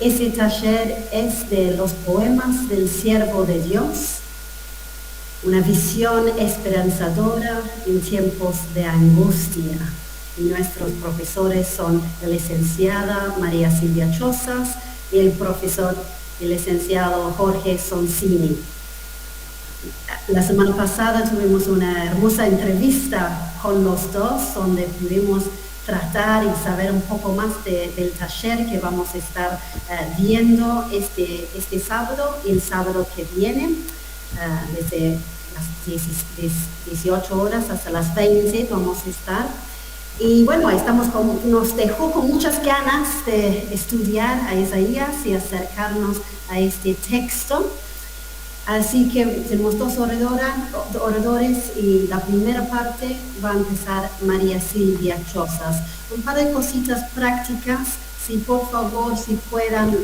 Ese taller es de los poemas del siervo de Dios, una visión esperanzadora en tiempos de angustia. Y nuestros profesores son la licenciada María Silvia Chozas y el licenciado Jorge Sonsini. La semana pasada tuvimos una hermosa entrevista con los dos, donde pudimos tratar y saber un poco más del taller que vamos a estar viendo este sábado y el sábado que viene, desde las 18 horas hasta las 20 vamos a estar. Y bueno, nos dejó con muchas ganas de estudiar a Isaías y acercarnos a este texto. Así que tenemos dos oradores y la primera parte va a empezar María Silvia Chozas. Un par de cositas prácticas, si por favor, si puedan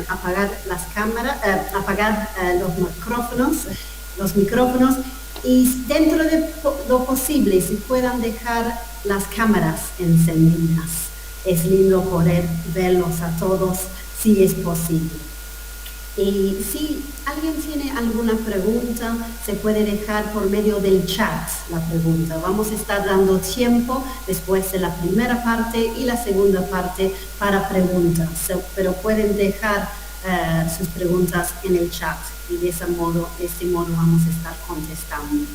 apagar las cámaras, apagar los micrófonos y dentro de lo posible, si puedan dejar las cámaras encendidas. Es lindo poder verlos a todos si es posible. Y si alguien tiene alguna pregunta, se puede dejar por medio del chat la pregunta. Vamos a estar dando tiempo después de la primera parte y la segunda parte para preguntas, pero pueden dejar sus preguntas en el chat y de este modo vamos a estar contestándolas.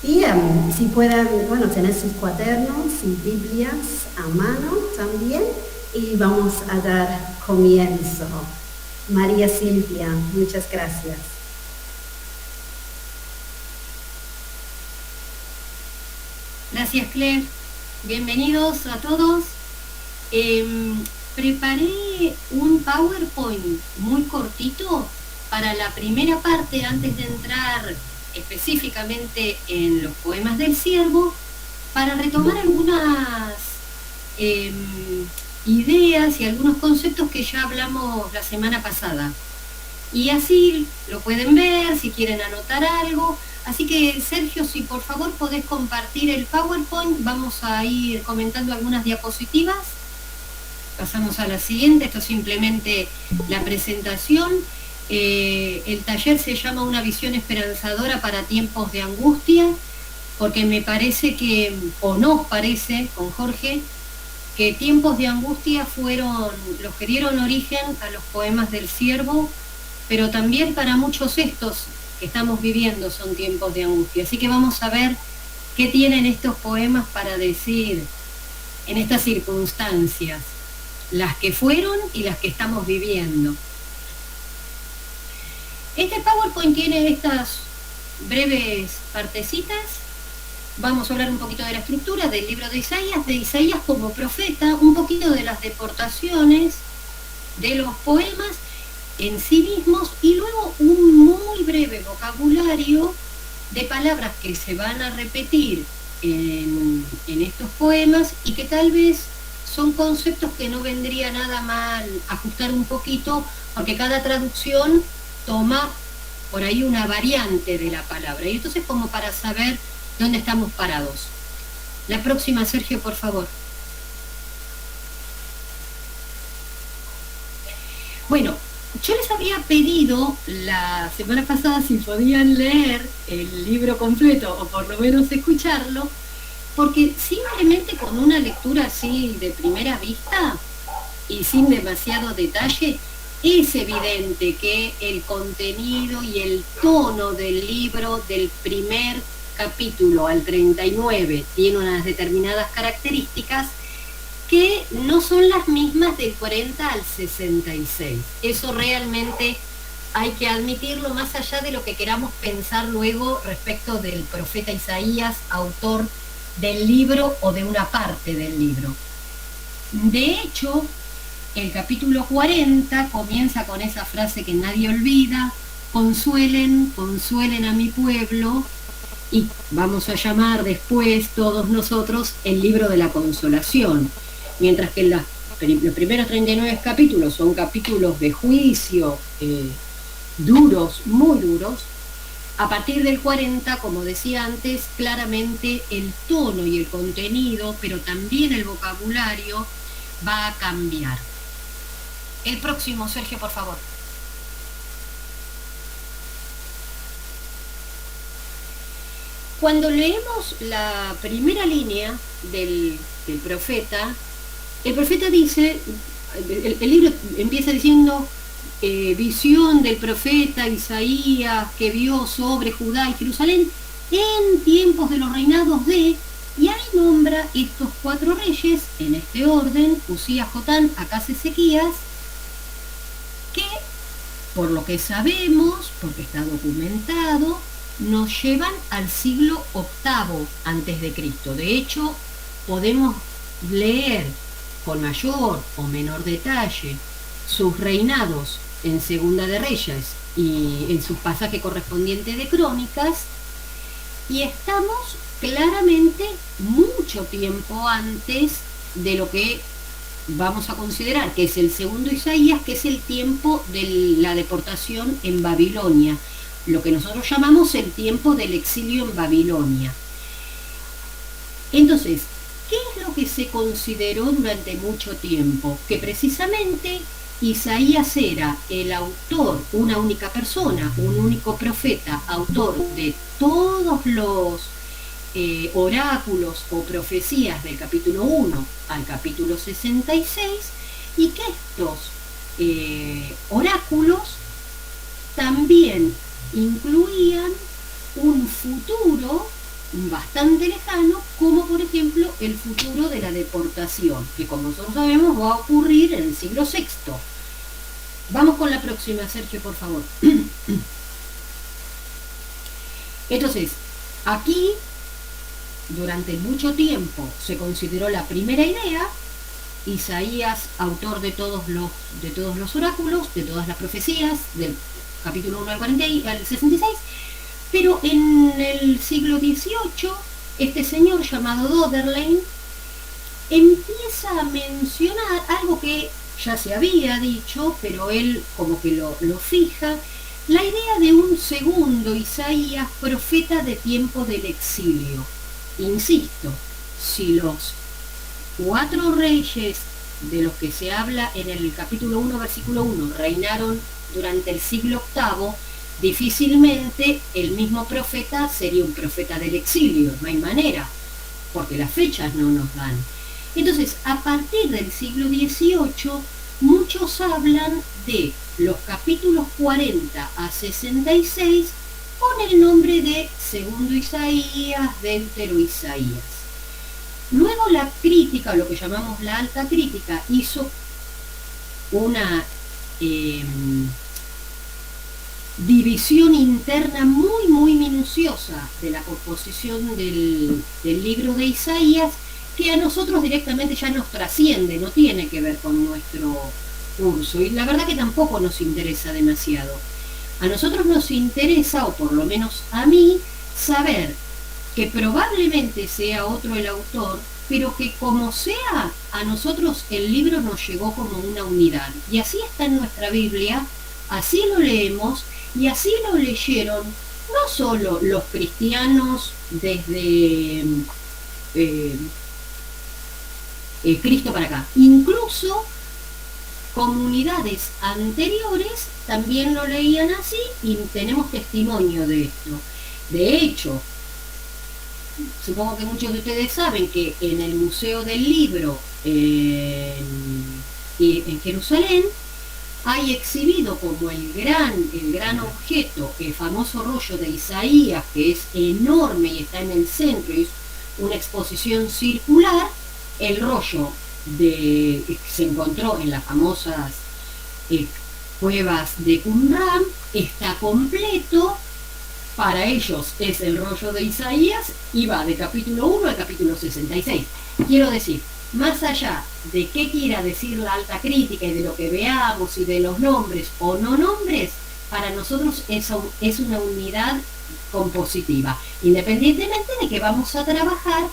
Y si pueden, tener sus cuadernos y Biblias a mano también. Y vamos a dar comienzo. María Silvia, muchas gracias. Gracias, Claire. Bienvenidos a todos. Preparé un PowerPoint muy cortito para la primera parte antes de entrar específicamente en los poemas del siervo, para retomar algunas ideas y algunos conceptos que ya hablamos la semana pasada. Y así lo pueden ver, si quieren anotar algo. Así que, Sergio, si por favor podés compartir el PowerPoint, vamos a ir comentando algunas diapositivas. Pasamos a la siguiente, esto es simplemente la presentación. El taller se llama Una visión esperanzadora para tiempos de angustia, porque me parece que, o nos parece, con Jorge, que tiempos de angustia fueron los que dieron origen a los poemas del siervo, pero también para muchos estos que estamos viviendo son tiempos de angustia. Así que vamos a ver qué tienen estos poemas para decir en estas circunstancias, las que fueron y las que estamos viviendo. Este PowerPoint tiene estas breves partecitas. Vamos a hablar un poquito de la estructura del libro de Isaías como profeta, un poquito de las deportaciones, de los poemas en sí mismos y luego un muy breve vocabulario de palabras que se van a repetir en estos poemas y que tal vez son conceptos que no vendría nada mal ajustar un poquito, porque cada traducción toma por ahí una variante de la palabra, y entonces como para saber dónde estamos parados. La próxima, Sergio, por favor. Bueno, yo les había pedido la semana pasada si podían leer el libro completo o por lo menos escucharlo, porque simplemente con una lectura así de primera vista y sin demasiado detalle, es evidente que el contenido y el tono del libro del primer capítulo al 39 tiene unas determinadas características que no son las mismas del 40 al 66. Eso realmente hay que admitirlo, más allá de lo que queramos pensar luego respecto del profeta Isaías, autor del libro o de una parte del libro. De hecho, el capítulo 40 comienza con esa frase que nadie olvida: consuelen, consuelen a mi pueblo, y vamos a llamar después todos nosotros el libro de la consolación. Mientras que los primeros 39 capítulos son capítulos de juicio duros, muy duros, a partir del 40, como decía antes, claramente el tono y el contenido, pero también el vocabulario, va a cambiar. El próximo, Sergio, por favor. Cuando leemos la primera línea del profeta, el profeta dice, el libro empieza diciendo, visión del profeta Isaías que vio sobre Judá y Jerusalén en tiempos de los reinados de, y ahí nombra estos 4 reyes en este orden: Usías, Jotán, Acaz, Ezequías, que por lo que sabemos, porque está documentado, nos llevan al siglo VIII antes de Cristo. De hecho, podemos leer con mayor o menor detalle sus reinados en Segunda de Reyes y en su pasaje correspondiente de Crónicas, y estamos claramente mucho tiempo antes de lo que vamos a considerar que es el segundo Isaías, que es el tiempo de la deportación en Babilonia, lo que nosotros llamamos el tiempo del exilio en Babilonia. Entonces, ¿qué es lo que se consideró durante mucho tiempo? Que precisamente Isaías era el autor, una única persona, un único profeta, autor de todos los oráculos o profecías del capítulo 1 al capítulo 66, y que estos oráculos también incluían un futuro bastante lejano, como por ejemplo el futuro de la deportación, que como nosotros sabemos va a ocurrir en el siglo VI. Vamos con la próxima, Sergio, por favor. Entonces, aquí durante mucho tiempo se consideró la primera idea, Isaías, autor de todos los oráculos, de todas las profecías, del capítulo 1 al 40 y al 66, pero en el siglo XVIII, este señor llamado Döderlein empieza a mencionar algo que ya se había dicho, pero él como que lo fija, la idea de un segundo Isaías, profeta de tiempo del exilio. Insisto, si los 4 reyes de los que se habla en el capítulo 1, versículo 1, reinaron durante el siglo VIII, difícilmente el mismo profeta sería un profeta del exilio, no hay manera, porque las fechas no nos dan. Entonces, a partir del siglo XVIII, muchos hablan de los capítulos 40 a 66 con el nombre de Segundo Isaías, Deutero Isaías. Luego la crítica, o lo que llamamos la alta crítica, hizo una división interna muy minuciosa de la composición del libro de Isaías, que a nosotros directamente ya nos trasciende, no tiene que ver con nuestro curso, y la verdad que tampoco nos interesa demasiado. A nosotros nos interesa, o por lo menos a mí, saber que probablemente sea otro el autor, pero que como sea, a nosotros el libro nos llegó como una unidad. Y así está en nuestra Biblia, así lo leemos, y así lo leyeron no solo los cristianos desde Cristo para acá, incluso comunidades anteriores también lo leían así, y tenemos testimonio de esto. De hecho, supongo que muchos de ustedes saben que en el Museo del Libro en Jerusalén hay exhibido como el gran objeto, el famoso rollo de Isaías, que es enorme y está en el centro, y es una exposición circular. El rollo que se encontró en las famosas cuevas de Qumran está completo. Para ellos es el rollo de Isaías y va de capítulo 1 al capítulo 66. Quiero decir, más allá de qué quiera decir la alta crítica y de lo que veamos y de los nombres o no nombres, para nosotros es una unidad compositiva, independientemente de que vamos a trabajar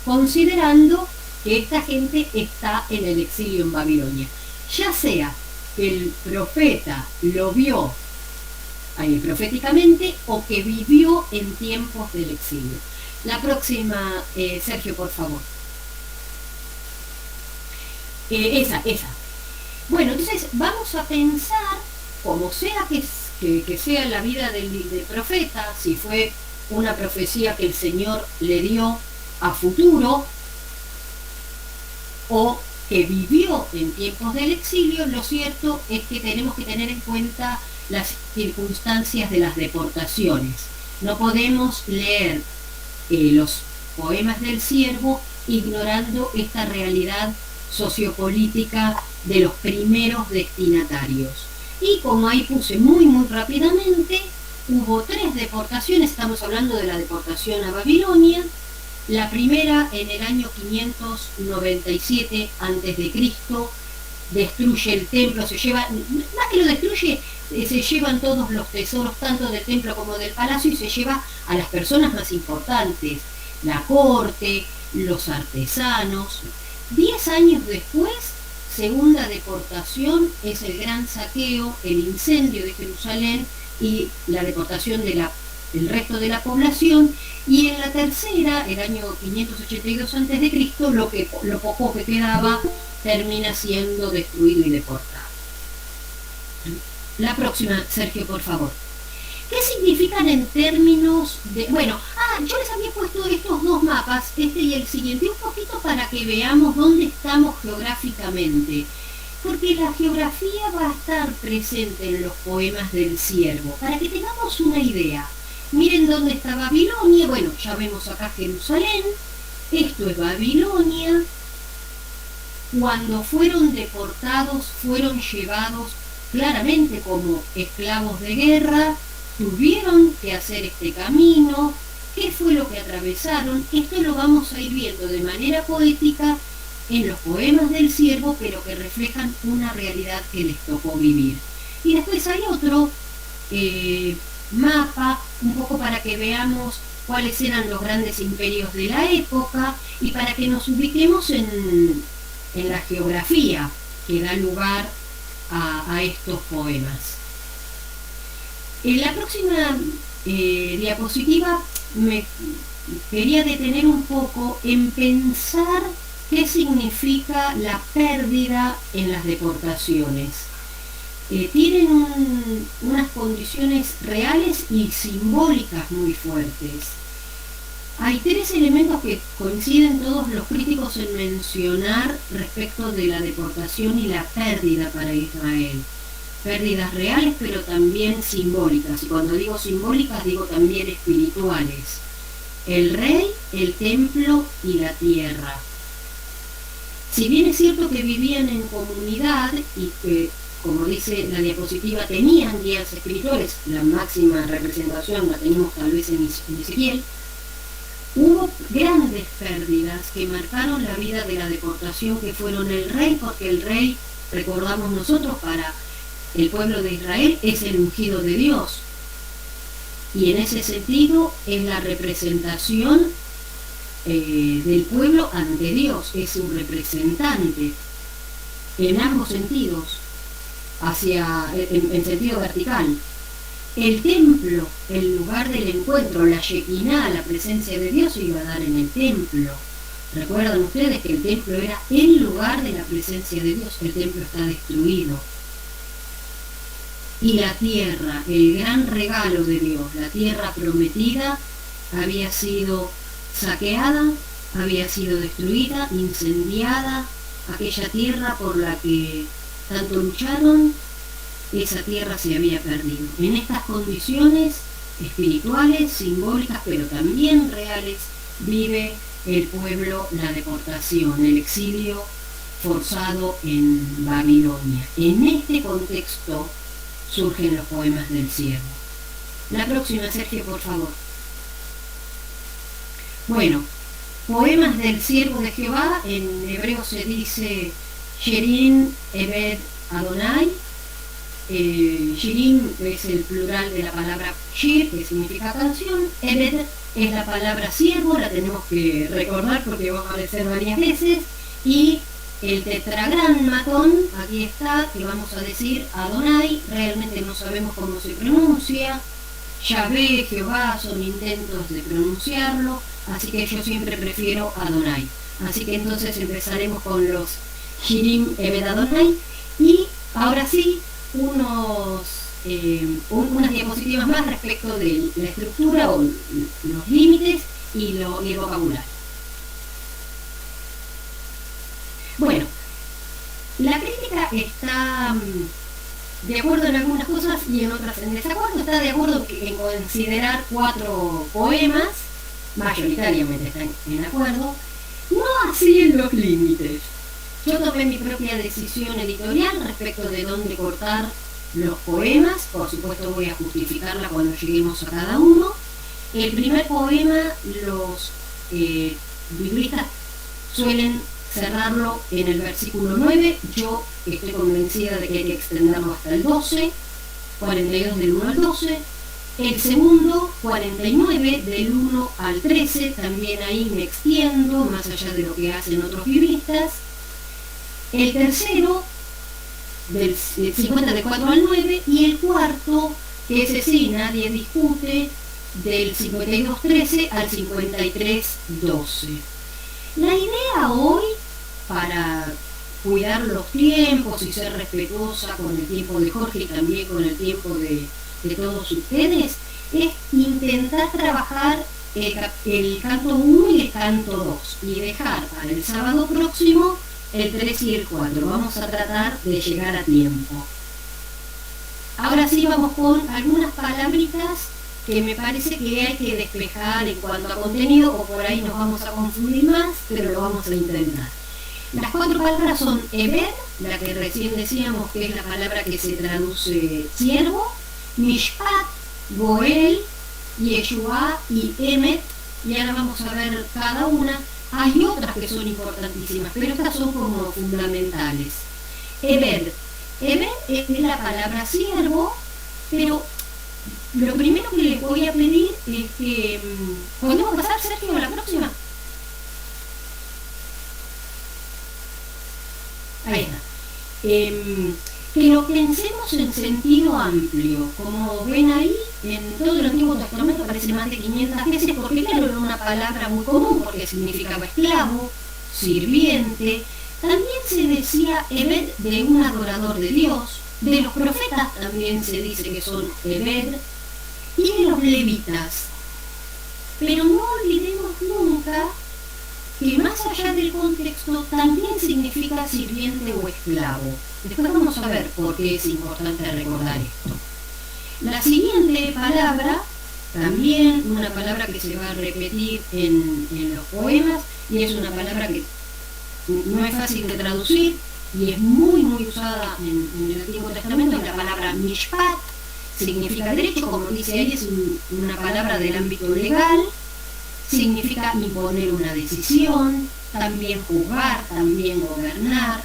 considerando que esta gente está en el exilio en Babilonia. Ya sea que el profeta lo vio proféticamente o que vivió en tiempos del exilio. La próxima, Sergio, por favor. Esa. Bueno, entonces vamos a pensar, como sea que sea la vida del profeta, si fue una profecía que el Señor le dio a futuro, o que vivió en tiempos del exilio, lo cierto es que tenemos que tener en cuenta las circunstancias de las deportaciones. No podemos leer los poemas del siervo ignorando esta realidad sociopolítica de los primeros destinatarios. Y como ahí puse muy rápidamente, hubo 3 deportaciones, estamos hablando de la deportación a Babilonia. La primera en el año 597 a.C., destruye el templo, se lleva, más que lo destruye, se llevan todos los tesoros, tanto del templo como del palacio, y se lleva a las personas más importantes, la corte, los artesanos. 10 años después, segunda deportación, es el gran saqueo, el incendio de Jerusalén y la deportación del resto de la población. Y en la tercera, el año 582 a.C., lo poco que quedaba termina siendo destruido y deportado. La próxima, Sergio, por favor. ¿Qué significan en términos de...? Bueno, yo les había puesto estos 2 mapas, este y el siguiente, un poquito para que veamos dónde estamos geográficamente. Porque la geografía va a estar presente en los poemas del siervo, para que tengamos una idea. Miren dónde está Babilonia. Bueno, ya vemos acá Jerusalén. Esto es Babilonia. Cuando fueron deportados, fueron llevados claramente como esclavos de guerra, tuvieron que hacer este camino. ¿Qué fue lo que atravesaron? Esto lo vamos a ir viendo de manera poética en los poemas del siervo, pero que reflejan una realidad que les tocó vivir. Y después hay otro mapa, un poco para que veamos cuáles eran los grandes imperios de la época y para que nos ubiquemos en la geografía que da lugar a estos poemas. En la próxima diapositiva me quería detener un poco en pensar qué significa la pérdida en las deportaciones. Tienen unas condiciones reales y simbólicas muy fuertes. Hay 3 elementos que coinciden todos los críticos en mencionar respecto de la deportación y la pérdida para Israel. Pérdidas reales, pero también simbólicas. Y cuando digo simbólicas, digo también espirituales. El rey, el templo y la tierra. Si bien es cierto que vivían en comunidad y que, como dice la diapositiva, tenían guías espirituales, la máxima representación la tenemos tal vez en Ezequiel, hubo grandes pérdidas que marcaron la vida de la deportación, que fueron el rey, porque el rey, recordamos nosotros, para el pueblo de Israel es el ungido de Dios. Y en ese sentido es la representación del pueblo ante Dios, es su representante en ambos sentidos, en sentido vertical. El templo, el lugar del encuentro, la Shekinah, la presencia de Dios, se iba a dar en el templo. Recuerdan ustedes que el templo era el lugar de la presencia de Dios. El templo está destruido. Y la tierra, el gran regalo de Dios, la tierra prometida, había sido saqueada, había sido destruida, incendiada. Aquella tierra por la que tanto lucharon, esa tierra se había perdido. En estas condiciones espirituales, simbólicas, pero también reales, vive el pueblo la deportación, el exilio forzado en Babilonia. En este contexto surgen los poemas del siervo. La próxima, Sergio, por favor. Bueno, poemas del siervo de Jehová, en hebreo se dice Shirim Eved Adonai. Shirim es el plural de la palabra Shir, que significa canción. Eved es la palabra siervo, la tenemos que recordar porque va a aparecer varias veces. Y el tetragrammatón, aquí está, que vamos a decir Adonai, realmente no sabemos cómo se pronuncia. Yahvé, Jehová, son intentos de pronunciarlo, así que yo siempre prefiero Adonai. Así que entonces empezaremos con los Shirim Ebed Adonai. Y ahora sí, unas diapositivas más respecto de la estructura o los límites y el vocabulario. Bueno, la crítica está de acuerdo en algunas cosas y en otras en desacuerdo. Está de acuerdo en considerar 4 poemas, mayoritariamente están en acuerdo, no así en los límites. Yo tomé mi propia decisión editorial respecto de dónde cortar los poemas, por supuesto voy a justificarla cuando lleguemos a cada uno. El primer poema, los biblistas suelen cerrarlo en el versículo 9, yo estoy convencida de que hay que extenderlo hasta el 12, 42 del 1 al 12, el segundo, 49 del 1 al 13, también ahí me extiendo, más allá de lo que hacen otros biblistas, el tercero, del 50 del 4 al 9, y el cuarto, que ese sí, nadie discute, del 52.13 al 53.12. La idea hoy, para cuidar los tiempos y ser respetuosa con el tiempo de Jorge y también con el tiempo de todos ustedes, es intentar trabajar el canto 1 y el canto 2 y dejar para el sábado próximo el 3 y el 4. Vamos a tratar de llegar a tiempo. Ahora sí vamos con algunas palabritas que me parece que hay que despejar en cuanto a contenido, o por ahí nos vamos a confundir más, pero lo vamos a intentar. Las 4 palabras son Ebed, la que recién decíamos que es la palabra que se traduce siervo, Mishpat, Goel, Yeshua y Emet, y ahora vamos a ver cada una. Hay otras que son importantísimas, pero estas son como fundamentales. Ebed es la palabra siervo, pero lo primero que les voy a pedir es que... ¿Podemos pasar, Sergio, a la próxima? Ahí está. Que lo pensemos en sentido amplio. Como ven ahí, en todo el Antiguo Testamento aparece más de 500 veces, porque claro, era una palabra muy común, porque significaba esclavo, sirviente. También se decía Ebed de un adorador de Dios. De los profetas también se dice que son Ebed. Y de los levitas. Pero no olvidemos nunca que más allá del contexto también significa sirviente o esclavo. Después vamos a ver por qué es importante recordar esto. La siguiente palabra, también una palabra que se va a repetir en los poemas, y es una palabra que no es fácil de traducir y es muy usada en el Antiguo Testamento, es la palabra mishpat. Significa derecho, como dice ahí, es una palabra del ámbito legal, significa imponer una decisión, también juzgar, también gobernar.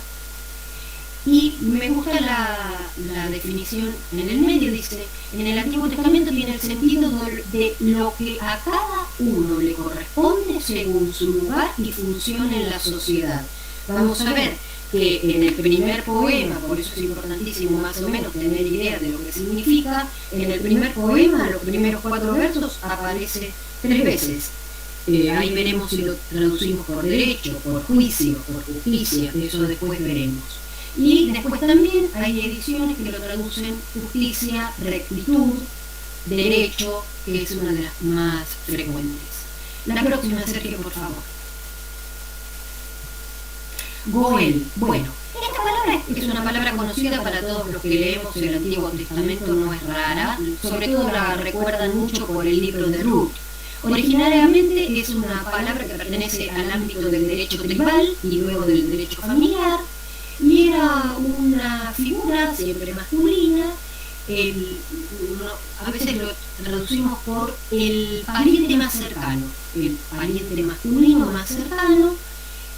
Y me gusta la definición en el medio, dice, en el Antiguo Testamento tiene el sentido de lo que a cada uno le corresponde según su lugar y función en la sociedad. Vamos a ver que en el primer poema, por eso es importantísimo más o menos tener idea de lo que significa, en el primer poema, los primeros 4 versos, aparece 3 veces. Ahí veremos si lo traducimos por derecho, por juicio, por justicia, eso después veremos. Y después también hay ediciones que lo traducen justicia, rectitud, derecho, que es una de las más frecuentes. La próxima, Sergio, por favor. Goel. Bueno, esta palabra es una palabra conocida para todos los que leemos el Antiguo Testamento, no es rara, sobre todo la recuerdan mucho por el libro de Ruth. Originariamente es una palabra que pertenece al ámbito del derecho tribal y luego del derecho familiar, y era una figura siempre masculina, a veces lo traducimos por el pariente más cercano, el pariente masculino más cercano,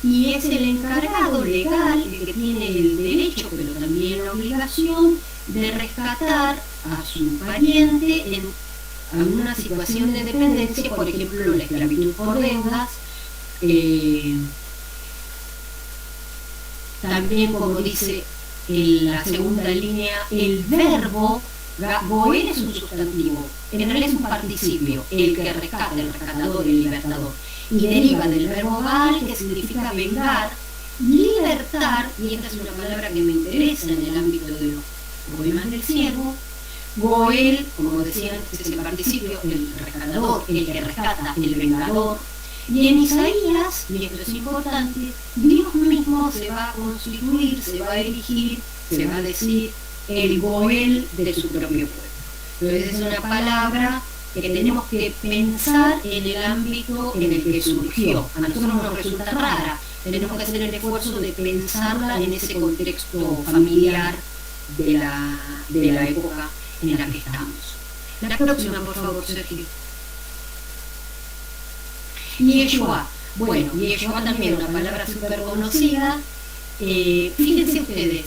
y es el encargado legal, el que tiene el derecho, pero también la obligación de rescatar a su pariente en una situación de dependencia, por ejemplo, la esclavitud por deudas. También, como dice en la segunda línea, el verbo, goel es un sustantivo, en realidad es un participio, el que rescata, el rescatador, el libertador, y deriva del verbo gal, que significa vengar, y libertar, y esta es una palabra que me interesa en el ámbito de los poemas del siervo, Goel, como decía antes, es el participio, el rescatador, el que rescata, el vengador. Y en Isaías, y esto es importante, Dios mismo se va a constituir, se va a erigir, se va a decir el Goel de su propio pueblo. Entonces es una palabra que tenemos que pensar en el ámbito en el que surgió. A nosotros nos resulta rara, tenemos que hacer el esfuerzo de pensarla en ese contexto familiar de la época en la que estamos. La próxima, por favor, Sergio. Yeshua. Bueno, Yeshua también, una palabra súper conocida. Fíjense ustedes,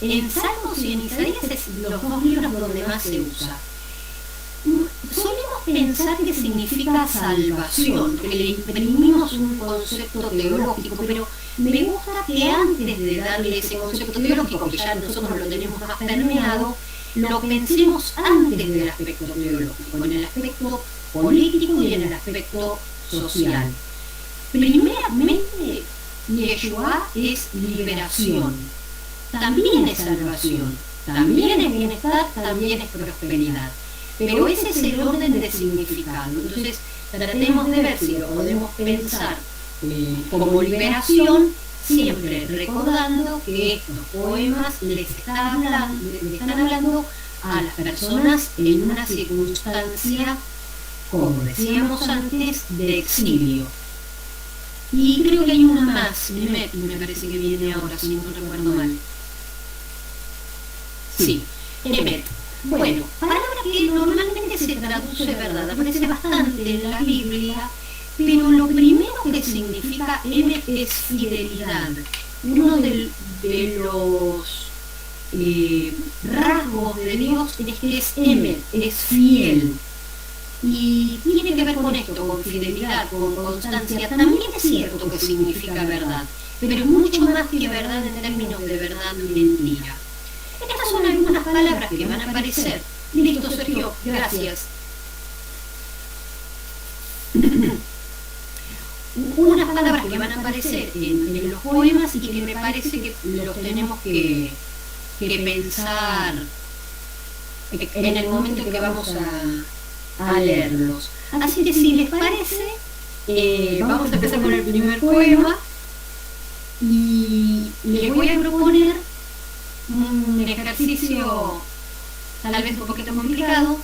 en Salmos y en Isaías es los dos libros donde más se usa. Solemos pensar que significa salvación, que le imprimimos un concepto teológico, pero me gusta que antes de darle ese concepto teológico, que ya nosotros lo tenemos más permeado, lo pensemos antes del aspecto teológico, en el aspecto político y en el aspecto social. Primeramente, Yeshua es liberación, también es salvación, también es bienestar, también es prosperidad. Pero ese es el orden de significado. Entonces, tratemos de ver si lo podemos pensar como liberación, siempre recordando que estos poemas les están hablando a las personas en una circunstancia, como decíamos antes, de exilio. Y creo que hay una más, me parece que viene ahora, si no recuerdo mal. Sí, Emet. Bueno, palabra que normalmente se traduce, ¿verdad? Aparece bastante en la Biblia, pero lo primero que significa Emet es fidelidad. Uno de los rasgos de Dios es que es Emet, es fiel. Y tiene que ver con esto, con fidelidad, con constancia. También es cierto que significa verdad, pero es mucho más que verdad en términos de verdad y mentira. Estas son algunas palabras que van a aparecer. Listo, Sergio, gracias. Unas palabras que van a aparecer en los poemas y que me parece que los tenemos que pensar en el momento en que vamos a leerlos. Así que si les parece, vamos a empezar con el primer poema y les voy a proponer un ejercicio tal vez un poquito complicado,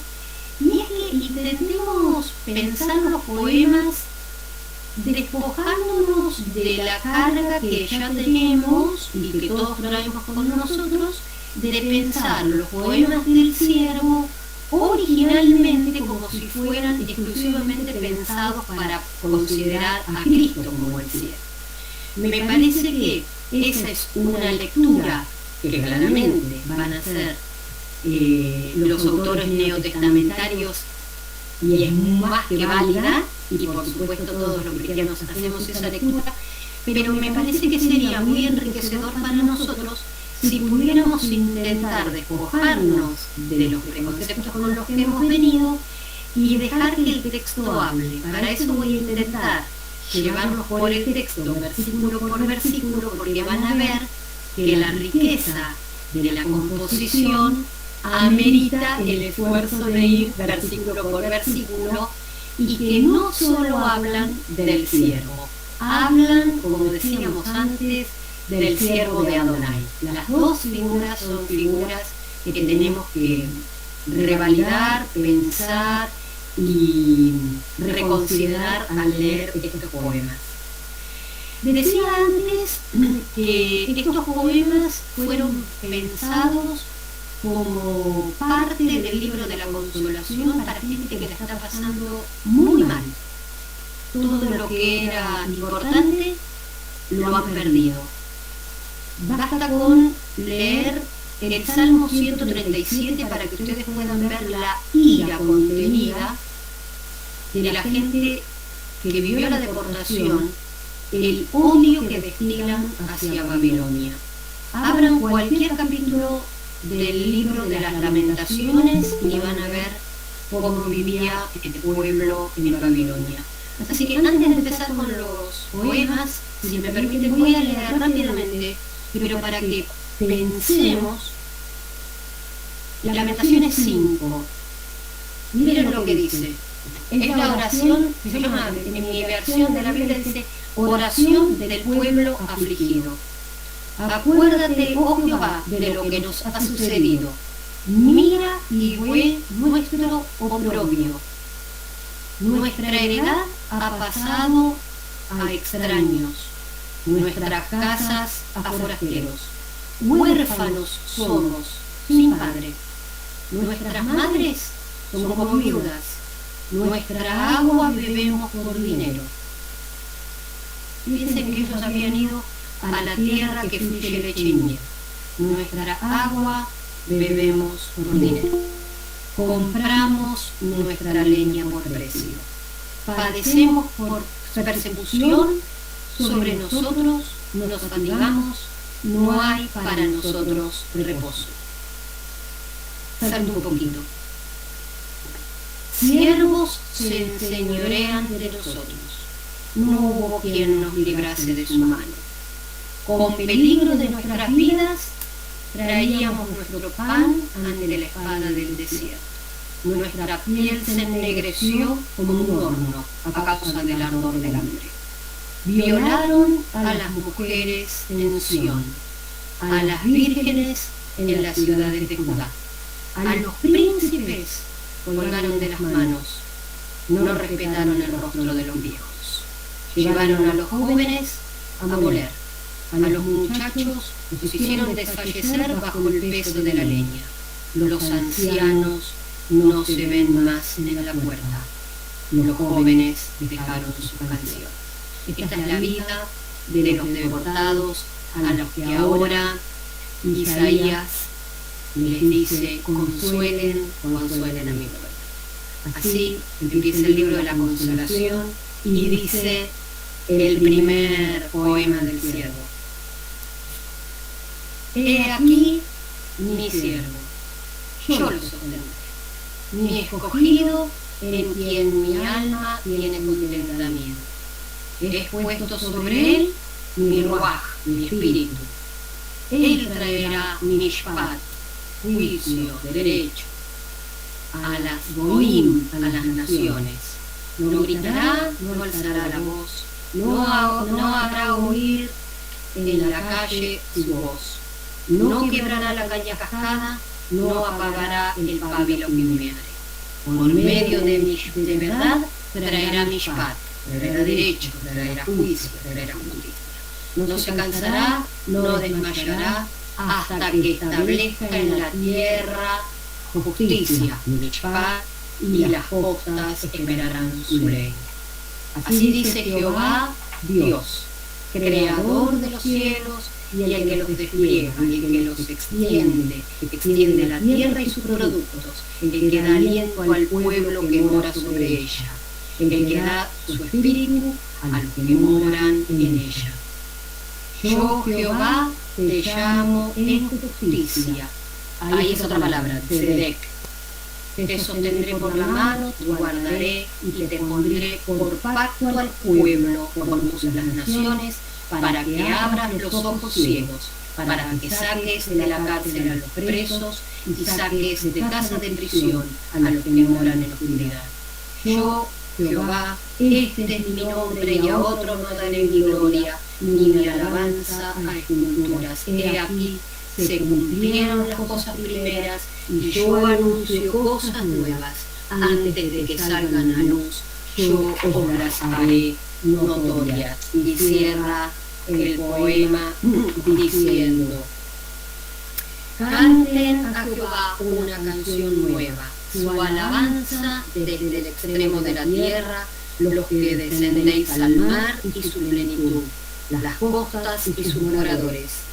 y es que intentemos pensar los poemas despojándonos de la carga que ya tenemos y que todos traemos con nosotros, de pensar los poemas del siervo originalmente como si fueran exclusivamente pensados para considerar a Cristo como el siervo. Me parece que esa es una lectura que claramente van a ser los autores neotestamentarios, y es más que válida, y por supuesto todos los cristianos hacemos esa lectura, pero me parece que sería muy enriquecedor para nosotros si pudiéramos intentar despojarnos de los preconceptos con los que hemos venido y dejar que el texto hable. Para eso voy a intentar llevarnos por el texto versículo por versículo, porque van a ver que la riqueza de la composición amerita el esfuerzo de ir versículo por versículo, y que no solo hablan del siervo, hablan, como decíamos antes, del siervo de Adonai. Las dos figuras son figuras que tenemos que revalidar, pensar y reconsiderar al leer estos poemas. Decía antes que estos poemas fueron pensados como parte del libro de la consolación para gente que la está pasando muy mal. Todo lo que era importante lo han perdido. Basta con leer el Salmo 137 para que ustedes puedan ver la ira contenida de la gente que vivió la deportación, el odio que destilan hacia Babilonia. Abran cualquier capítulo del libro de las Lamentaciones y van a ver cómo vivía el pueblo en Babilonia. Así que antes de empezar con los poemas, si me permiten, voy a leer rápidamente, pero para que pensemos, Lamentaciones 5. Miren lo que dice. Es la oración, se llama, en mi versión de la Biblia dice, oración del pueblo afligido. Acuérdate, oh Jehová, de lo que nos ha sucedido. Mira y ve nuestro oprobio. Nuestra heredad ha pasado a extraños, nuestras casas a forasteros. Huérfanos somos, sin padre. Nuestras madres son como viudas. Nuestra agua bebemos por dinero. Piensen que ellos habían ido a la tierra que fluye leche y miel. Nuestra agua bebemos por dinero. Compramos nuestra leña por precio. Padecemos por persecución sobre nosotros, nos fatigamos, no hay para nosotros reposo. Salto un poquito. Siervos se enseñorean de nosotros. No hubo quien nos librase de su mano. Con peligro de nuestras vidas, traíamos nuestro pan ante la espada del desierto. Nuestra piel se ennegreció como un horno a causa del ardor del hambre. Violaron a las mujeres en Sión, a las vírgenes en las ciudades de Judá. A los príncipes colgaron de las manos, no respetaron el rostro de los viejos. Llevaron a los jóvenes a moler, a los muchachos los hicieron desfallecer bajo el peso de la leña. Los ancianos no se ven más en la puerta, los jóvenes dejaron su canción. Esta es la vida de los deportados a los que ahora Isaías les dice, consuelen a mi pueblo. Así empieza el libro de la consolación y dice el primer poema del siervo. He aquí mi siervo, yo lo sostendré, mi escogido en quien mi alma tiene contentamiento. He puesto sobre él mi ruaj, mi espíritu. Él traerá mishpat, juicio, derecho, a las goim, a las naciones. No gritará, no alzará la voz, no habrá oír en la calle su voz. No quebrará la caña cascada, no apagará el pábilo que humeare. Por medio de verdad traerá mishpat, traerá derecho, traerá juicio, traerá justicia. No se cansará, no desmayará, hasta que establezca en la tierra justicia, mishpat, y las costas esperarán su ley. Así dice Jehová, Dios, creador de los cielos, y el que los despliega, y el que los extiende la tierra y sus productos, el que da aliento al pueblo que mora sobre ella, el que da su espíritu a los que moran en ella. Yo, Jehová, te llamo en justicia. Ahí es otra palabra, tzedek. Te sostendré por la mano, te guardaré y te pondré por pacto al pueblo, por luz a las naciones, para que abras los ojos ciegos, para que saques de la cárcel a los presos y saques de casa de prisión a los que moran en oscuridad. Yo, Jehová, este es mi nombre y a otro no daré mi gloria, ni mi alabanza a esculturas. He aquí, se cumplieron las cosas primeras y yo anuncio cosas nuevas. Antes de que salgan a luz, yo os las haré notorias. Y cierra el poema diciendo: canten a Jehová una canción nueva, su alabanza desde el extremo de la tierra, los que descendéis al mar y su plenitud, las costas y sus moradores.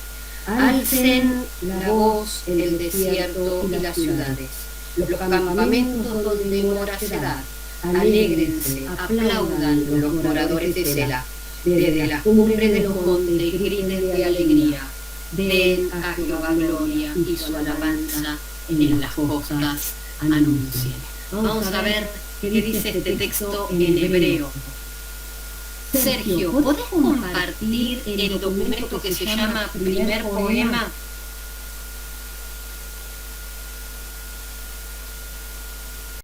Alcen la voz el desierto y las ciudades, los campamentos donde mora Sedad. Alégrense, aplaudan los moradores de Sela. Desde la cumbre de los montes griten de alegría. Den a Jehová gloria y su alabanza en las costas anuncien. Vamos a ver qué dice este texto en hebreo. Sergio, ¿podés compartir el documento que se llama Primer Poema?